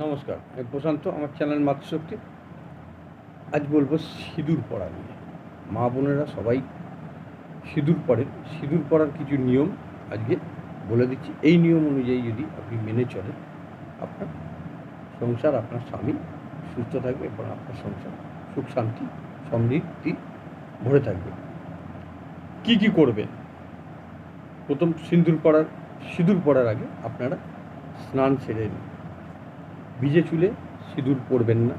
নমস্কার, আমি প্রশান্ত। আমার চ্যানেল মাতৃশক্তি। আজ বলবো সিঁদুর পরা নিয়ে। মা বোনেরা সবাই সিঁদুর পরেন। সিঁদুর পরার কিছু নিয়ম আজকে বলে দিচ্ছি। এই নিয়ম অনুযায়ী যদি আপনি মেনে চলেন, আপনার সংসার, আপনার স্বামী সুস্থ থাকবে এবং আপনার সংসার সুখ শান্তি সমৃদ্ধি ভরে থাকবে। কি কি করবেন? প্রথম, সিঁদুর পরার আগে আপনারা স্নান সেরে নিন। ভিজে চুলে সিঁদুর পরবেন না।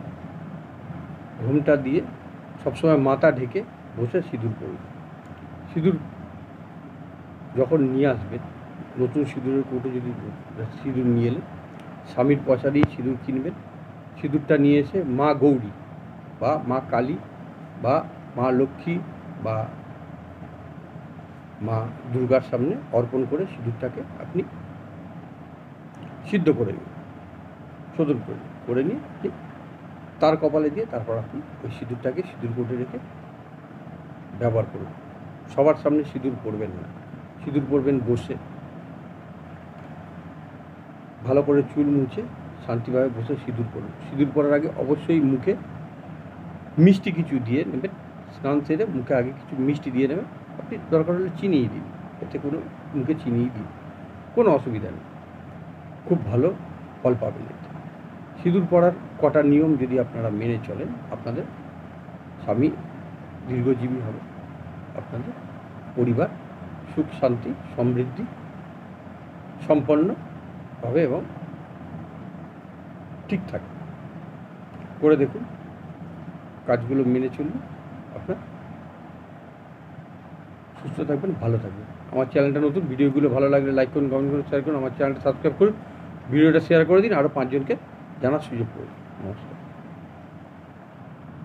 ঘোমটা দিয়ে সবসময় মাথা ঢেকে বসে সিঁদুর পরবেন। সিঁদুর যখন নিয়ে আসবেন, নতুন সিঁদুরের কৌটো যদি সিঁদুর নিয়ে এলেন, স্বামীর পয়সা দিয়ে সিঁদুর কিনবেন। সিঁদুরটা নিয়ে এসে মা গৌরী বা মা কালী বা মা লক্ষ্মী বা মা দুর্গার সামনে অর্পণ করে সিঁদুরটাকে আপনি সিদ্ধ করে নিন, শোধন করে নিয়ে আপনি তার কপালে দিয়ে তারপর আপনি ওই সিঁদুরটাকে সিঁদুর কৌটো রেখে ব্যবহার করুন। সবার সামনে সিঁদুর পরবেন না। সিঁদুর পরবেন বসে, ভালো করে চুল মুছে শান্তিভাবে বসে সিঁদুর পরুন। সিঁদুর পরার আগে অবশ্যই মুখে মিষ্টি কিছু দিয়ে নেবেন। স্নান সেরে মুখে আগে কিছু মিষ্টি দিয়ে নেবেন। আপনি দরকার হলে চিনিয়ে দিন, এতে কোনো মুখে চিনিয়ে দিন, কোনো অসুবিধা নেই, খুব ভালো ফল পাবেন এতে। সিঁদুর পরার কটা নিয়ম যদি আপনারা মেনে চলেন, আপনাদের স্বামী দীর্ঘজীবী হবে, আপনাদের পরিবার সুখ শান্তি সমৃদ্ধি সম্পন্ন হবে এবং ঠিকঠাক করে দেখুন। কাজগুলো মেনে চলুন, আপনার সুস্থ থাকবেন, ভালো থাকবেন। আমার চ্যানেলটা নতুন, ভিডিওগুলো ভালো লাগলে লাইক করুন, কমেন্ট করুন, শেয়ার করুন। আমার চ্যানেলটা সাবস্ক্রাইব করুন, ভিডিওটা শেয়ার করে দিন, আরও 5 জনকে জানার সুযোগ করুন। নমস্কার।